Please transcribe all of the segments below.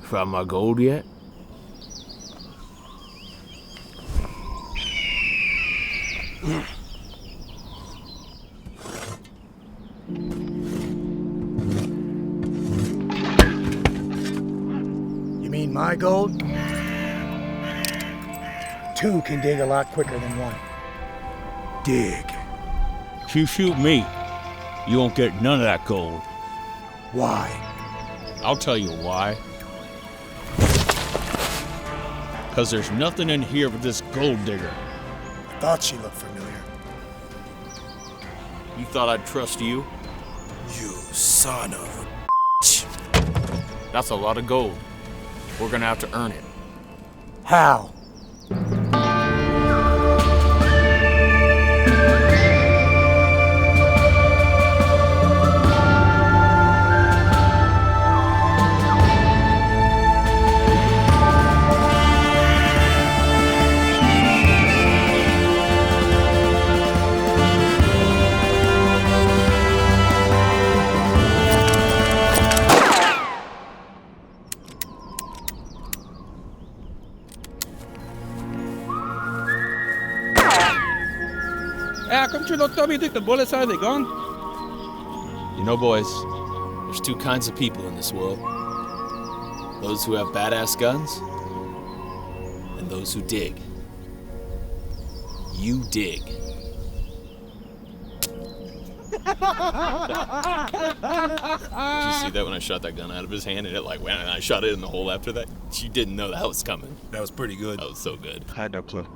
Found my gold yet? You mean my gold? Two can dig a lot quicker than one. Dig. If you shoot me, you won't get none of that gold. Why? I'll tell you why. Because there's nothing in here but this gold digger. Thought she looked familiar. You thought I'd trust you? You son of a bitch. That's a lot of gold. We're gonna have to earn it. How? How come you don't tell me you think the bullets are they gone? You know, boys, there's two kinds of people in this world. Those who have badass guns, and those who dig. You dig. Did you see that when I shot that gun out of his hand and it like went and I shot it in the hole after that? You didn't know that was coming. That was pretty good. That was so good. I had no clue.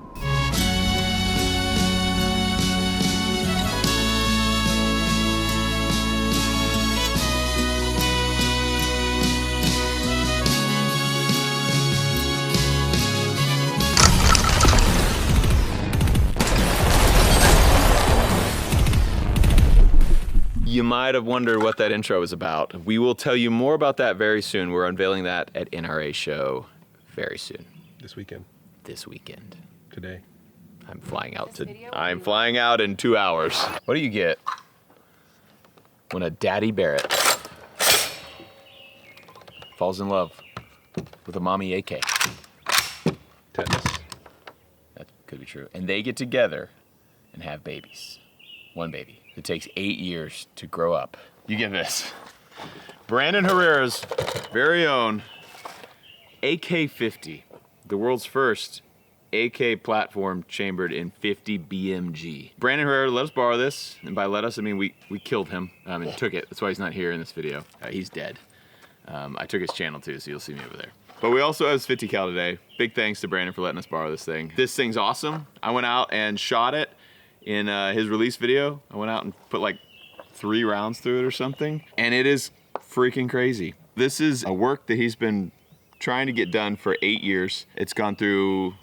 You might have wondered what that intro was about. We will tell you more about that very soon. We're unveiling that at NRA show very soon. This weekend. This weekend. Today. I'm flying out in 2 hours. What do you get when a daddy Barrett falls in love with a mommy AK? Tetanus. That could be true. And they get together and have babies. One baby. It takes 8 years to grow up. You get this. Brandon Herrera's very own AK-50, the world's first AK platform chambered in 50 BMG. Brandon Herrera let us borrow this, and by let us, I mean we killed him and took it. That's why he's not here in this video. He's dead. I took his channel too, so you'll see me over there. But we also have his 50 cal today. Big thanks to Brandon for letting us borrow this thing. This thing's awesome. I went out and shot it in his release video. I went out and put like 3 rounds through it or something, and it is freaking crazy. This is a work that he's been trying to get done for 8 years. It's gone through,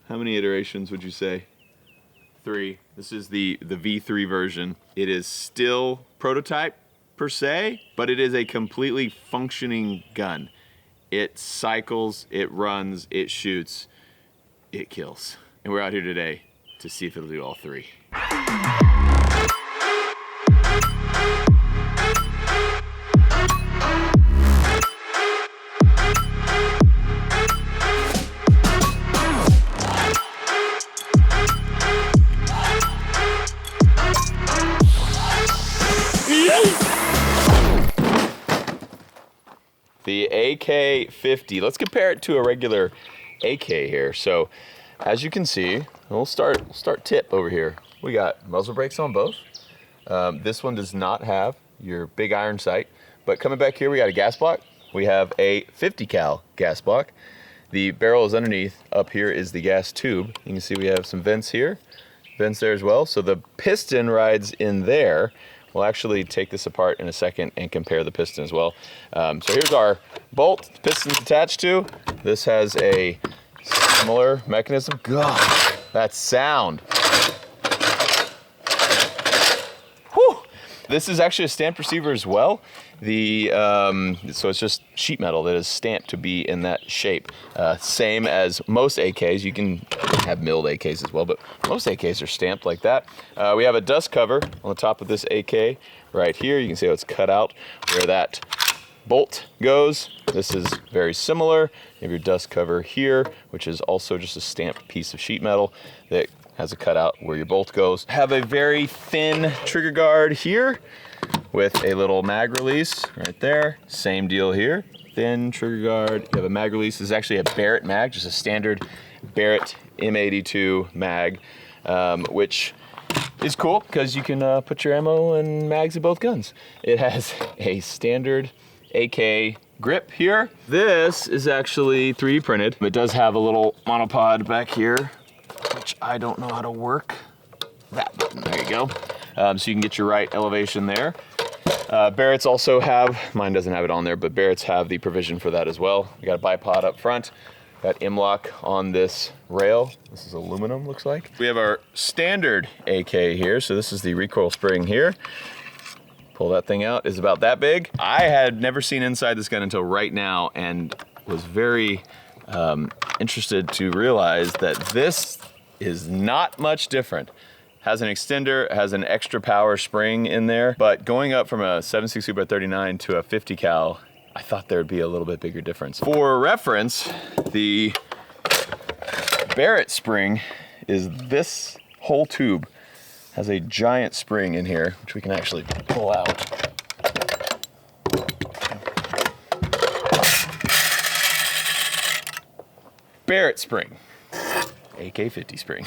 how many iterations would you say? 3. This is the V3 version. It is still prototype per se, but it is a completely functioning gun. It cycles, it runs, it shoots, it kills. And we're out here today to see if it'll do all 3. The AK-50, let's compare it to a regular AK here. So as you can see, we'll start tip over here. We got muzzle brakes on both. This one does not have your big iron sight, but coming back here, we got a gas block. We have a 50 cal gas block. The barrel is underneath. Up here is the gas tube. You can see we have some vents here, vents there as well. So the piston rides in there. We'll actually take this apart in a second and compare the piston as well. So here's our bolt the piston's attached to. This has a similar mechanism. God, that sound. Whew. This is actually a stamped receiver as well. So it's just sheet metal that is stamped to be in that shape. Same as most AKs. You can have milled AKs as well, but most AKs are stamped like that. We have a dust cover on the top of this AK right here. You can see how it's cut out where that bolt goes, this is very similar. You have your dust cover here, which is also just a stamped piece of sheet metal that has a cutout where your bolt goes. Have a very thin trigger guard here with a little mag release right there. Same deal here. Thin trigger guard. You have a mag release. This is actually a Barrett mag, just a standard Barrett M82 mag, which is cool because you can put your ammo and mags in both guns. It has a standard AK grip here. This is actually 3D printed. It does have a little monopod back here, which I don't know how to work. That button, there you go. So you can get your right elevation there. Barrett's also have, mine doesn't have it on there, but Barrett's have the provision for that as well. We got a bipod up front. Got M-lock on this rail. This is aluminum, looks like. We have our standard AK here. So this is the recoil spring here. Pull that thing out, is about that big. I had never seen inside this gun until right now and was very interested to realize that this is not much different. Has an extender, has an extra power spring in there, but going up from a 7.62 by 39 to a 50 cal, I thought there would be a little bit bigger difference. For reference, the Barrett spring is this whole tube has a giant spring in here, which we can actually pull out. Barrett spring, AK-50 spring.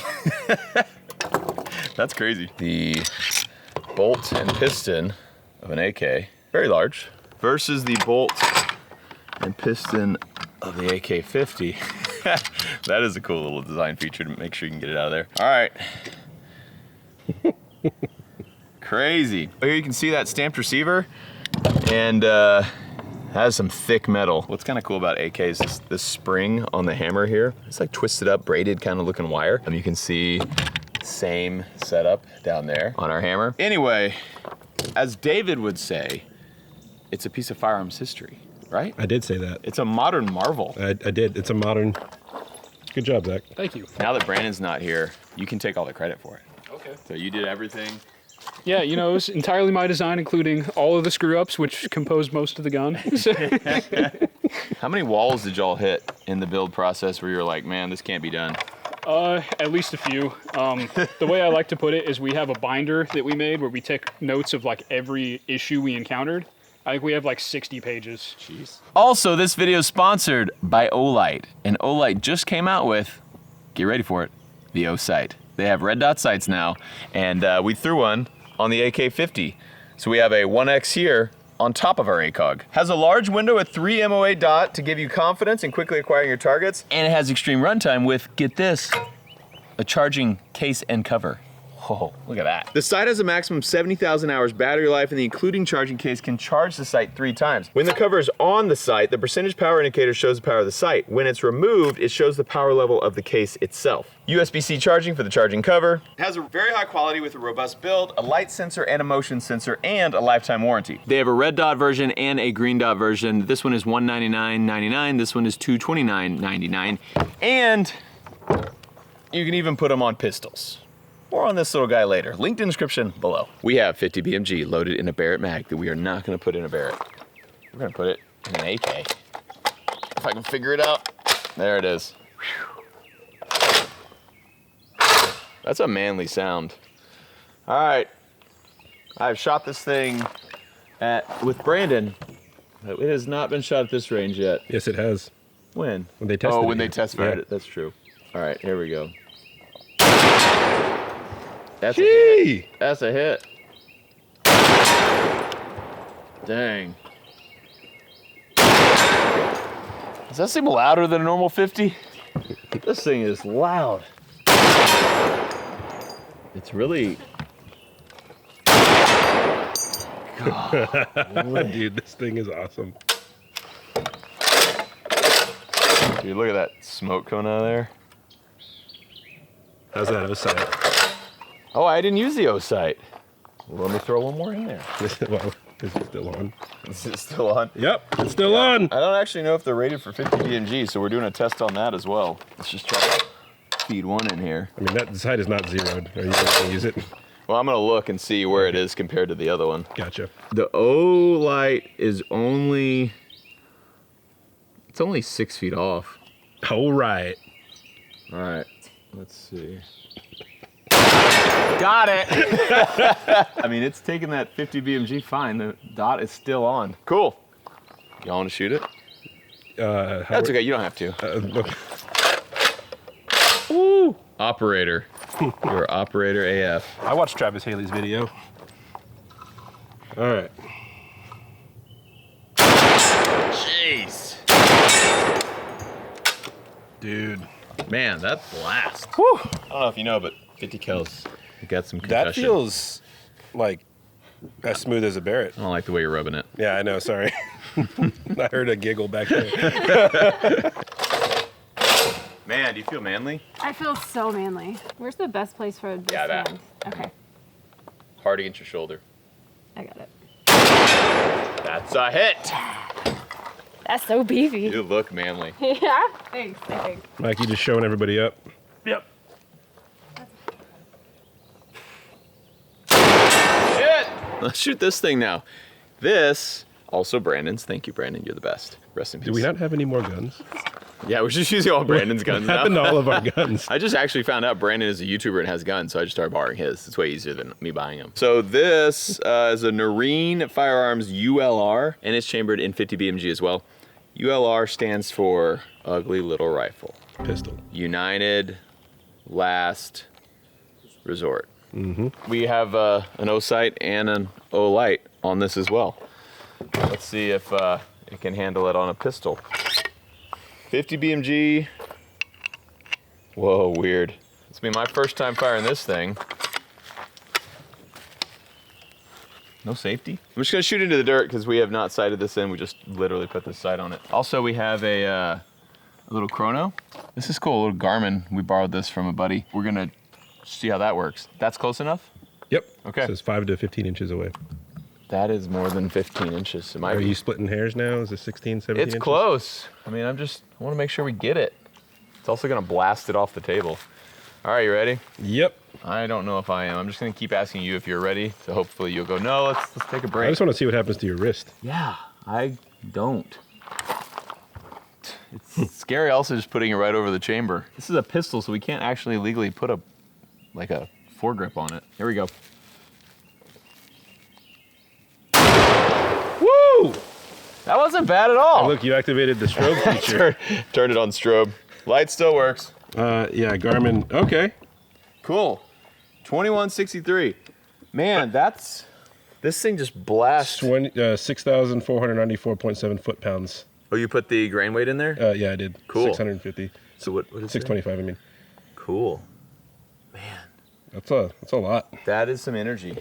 That's crazy. The bolt and piston of an AK, very large, versus the bolt and piston of the AK-50. That is a cool little design feature to make sure you can get it out of there. All right. Crazy. Here you can see that stamped receiver and has some thick metal. What's kind of cool about AK is this spring on the hammer here. It's like twisted up, braided kind of looking wire. And you can see same setup down there on our hammer. Anyway, as David would say, it's a piece of firearms history, right? I did say that. It's a modern marvel. I did. It's a modern. Good job, Zach. Thank you. Now that Brandon's not here, you can take all the credit for it. Okay. So you did everything. Yeah, you know, it was entirely my design, including all of the screw-ups, which composed most of the gun. How many walls did y'all hit in the build process where you were like, man, this can't be done? At least a few. The way I like to put it is we have a binder that we made where we take notes of like every issue we encountered. I think we have like 60 pages. Jeez. Also, this video is sponsored by Olight. And Olight just came out with, get ready for it, the O-sight. They have red dot sights now, and we threw one on the AK-50. So we have a 1X here on top of our ACOG. Has a large window with 3 MOA dot to give you confidence in quickly acquiring your targets. And it has extreme runtime with, get this, a charging case and cover. Oh, look at that. The sight has a maximum 70,000 hours battery life, and the including charging case can charge the sight 3 times. When the cover is on the sight, the percentage power indicator shows the power of the sight. When it's removed, it shows the power level of the case itself. USB-C charging for the charging cover. It has a very high quality with a robust build, a light sensor and a motion sensor, and a lifetime warranty. They have a red dot version and a green dot version. This one is $199.99. This one is $229.99. And you can even put them on pistols. More on this little guy later. Linked in the description below. We have 50 BMG loaded in a Barrett mag that we are not going to put in a Barrett. We're going to put it in an AK. If I can figure it out. There it is. Whew. That's a manly sound. All right. I've shot this thing with Brandon. It has not been shot at this range yet. Yes, it has. When? When they tested it. Oh, when they test fired Yeah. it. That's true. All right, here we go. That's Gee. a hit. That's a hit. Dang. Does that seem louder than a normal 50? This thing is loud. It's really... Dude, this thing is awesome. Dude, look at that smoke coming out of there. How's that O-sight? Oh, I didn't use the O-sight. Well, let me throw one more in there. Well, is it still on? Is it still on? Yep, it's still on. I don't actually know if they're rated for 50 DMG, so we're doing a test on that as well. Let's just try to feed one in here. I mean, that sight is not zeroed. Are you going to use it? Well, I'm gonna look and see where it is compared to the other one. Gotcha. The O light is only, it's only 6 feet off. All right. All right, let's see. Got it. I mean, it's taking that 50 BMG fine. The dot is still on. Cool. Y'all want to shoot it? That's okay. You don't have to. Woo! Operator. You're operator AF. I watched Travis Haley's video. All right. Jeez. Dude. Man, that blast. Whew. I don't know if you know, but 50 kills. You got some concussion. That feels like as smooth as a Barrett. I don't like the way you're rubbing it. Yeah, I know. Sorry. I heard a giggle back there. Man, do you feel manly? I feel so manly. Where's the best place for this that. hand? Okay, Hard against your shoulder. I got it. That's a hit. That's so beefy. You look manly. Yeah, thanks, I think. Mikey just showing everybody up. Yep. Shit! Let's shoot this thing now. This, also Brandon's. Thank you, Brandon. You're the best. Rest in peace. Do we not have any more guns? Yeah, we're just using all Brandon's guns What happened now. to all of our guns? I just actually found out Brandon is a YouTuber and has guns, so I just started borrowing his. It's way easier than me buying them. So this is a Noreen Firearms ULR, and it's chambered in 50 BMG as well. ULR stands for Ugly Little Rifle. Pistol. United Last Resort. We have an O sight and an O light on this as well. Let's see if it can handle it on a pistol. 50 BMG. Whoa, weird. It's been my first time firing this thing. No safety. I'm just gonna shoot into the dirt because we have not sighted this in. We just literally put this sight on it. Also, we have a little chrono. This is cool, a little Garmin. We borrowed this from a buddy. We're gonna see how that works. That's close enough? Yep. Okay. It says 5 to 15 inches away. That is more than 15 inches. It might Are be. you splitting hairs now? Is it 16, 17 It's inches? close. I mean, I want to make sure we get it. It's also gonna blast it off the table. All right, you ready? Yep. I don't know if I am. I'm just gonna keep asking you if you're ready. So hopefully you'll go, no, let's take a break. I just want to see what happens to your wrist. Yeah, I don't. It's scary also just putting it right over the chamber. This is a pistol, so we can't actually legally put a foregrip on it. Here we go. Woo! That wasn't bad at all. Oh, look, you activated the strobe feature. Turned it on strobe. Light still works. Yeah, Garmin. Okay. Cool. 2163. Man, this thing just blasts. 6,494.7 foot-pounds. Oh, you put the grain weight in there? Yeah, I did. Cool. 650. So what is it? 625, I mean. Cool. That's a lot. That is some energy.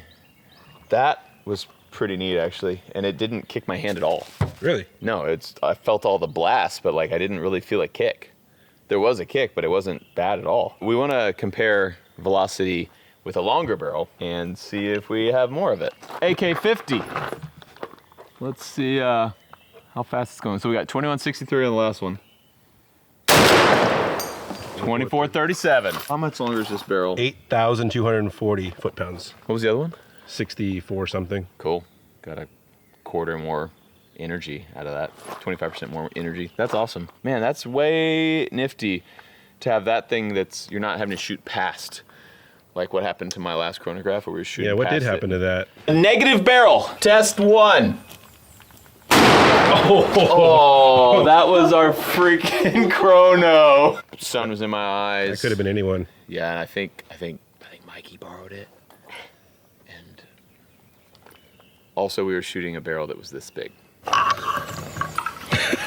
That was pretty neat, actually, and it didn't kick my hand at all. Really? No, I felt all the blast, but like I didn't really feel a kick. There was a kick, but it wasn't bad at all. We want to compare velocity with a longer barrel and see if we have more of it. AK-50. Let's see how fast it's going. So we got 2163 on the last one. 2437. How much longer is this barrel? 8,240 foot-pounds. What was the other one? 64 something. Cool. Got a quarter more energy out of that. 25% more energy. That's awesome. Man, that's way nifty to have that thing that's you're not having to shoot past. Like what happened to my last chronograph where we were shooting Yeah, what past did happen to that? A negative barrel. Test 1. Oh, that was our freaking chrono. Sun was in my eyes. That could have been anyone. Yeah, and I think Mikey borrowed it. And also we were shooting a barrel that was this big.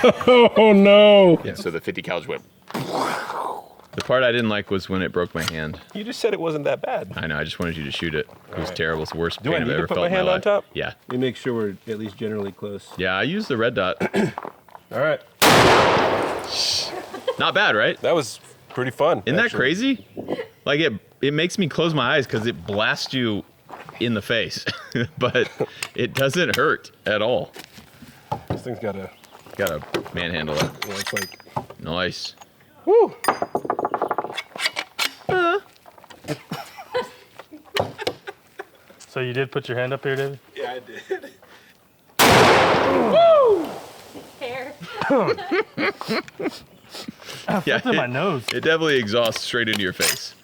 Oh no! And so the 50 cals went. The part I didn't like was when it broke my hand. You just said it wasn't that bad. I know, I just wanted you to shoot it. It was terrible. It's the worst Do I pain I've need to ever put felt my in my hand on life. top? Yeah. You make sure we're at least generally close. Yeah, I used the red dot. All right. Not bad, right? That was pretty fun. Isn't that actually. crazy? Like it makes me close my eyes because it blasts you in the face, but it doesn't hurt at all. This thing's got a. Gotta manhandle it. Yeah, it's like. Nice. So you did put your hand up here, David? Yeah, I did. Hair. Yeah, It's in my nose. It definitely exhausts straight into your face.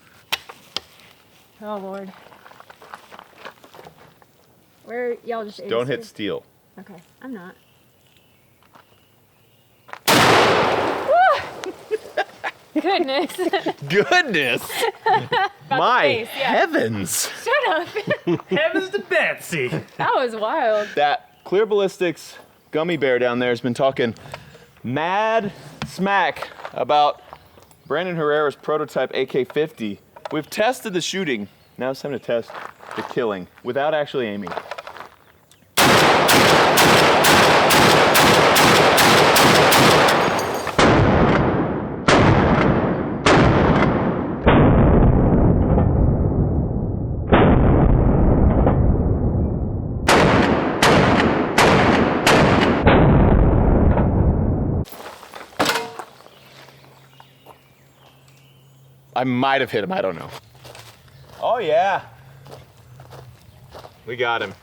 Oh Lord. Where y'all just Don't hit aces? steel. Okay, I'm not. Goodness. Goodness! My face, yeah. heavens! Shut up. Heavens to Betsy. That was wild. That Clear Ballistics gummy bear down there has been talking mad smack about Brandon Herrera's prototype AK-50. We've tested the shooting. Now it's time to test the killing without actually aiming. I might have hit him, I don't know. Oh yeah. We got him.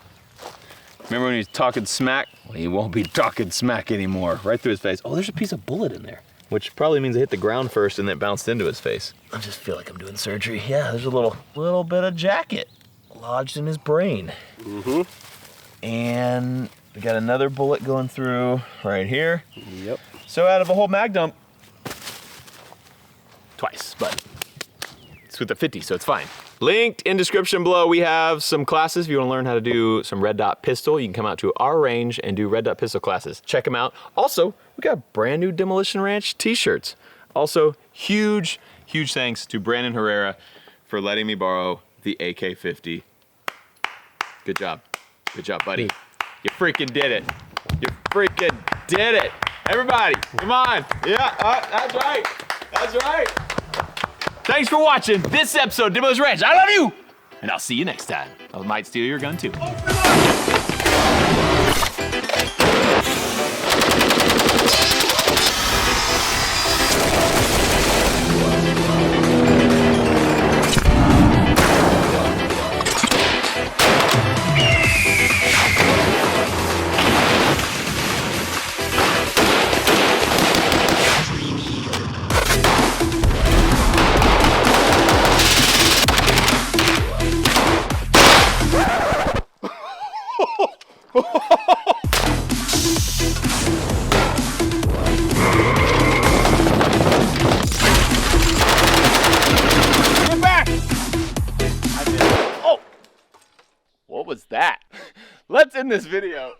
Remember when he was talking smack? Well, he won't be talking smack anymore. Right through his face. Oh, there's a piece of bullet in there. Which probably means it hit the ground first and then it bounced into his face. I just feel like I'm doing surgery. Yeah, there's a little bit of jacket lodged in his brain. Mm-hmm. And we got another bullet going through right here. Yep. So out of a whole mag dump, twice, but it's with the 50, so it's fine. Linked in description below, we have some classes. If you want to learn how to do some red dot pistol, you can come out to our range and do red dot pistol classes. Check them out. Also, we got brand new Demolition Ranch t-shirts. Also, huge thanks to Brandon Herrera for letting me borrow the AK-50. Good job. Good job, buddy. You freaking did it. You freaking did it. Everybody, come on. Yeah, that's right. That's right. Thanks for watching this episode of DemolitionRanch. I love you, and I'll see you next time. I might steal your gun too. Get back! What was that? Let's end this video.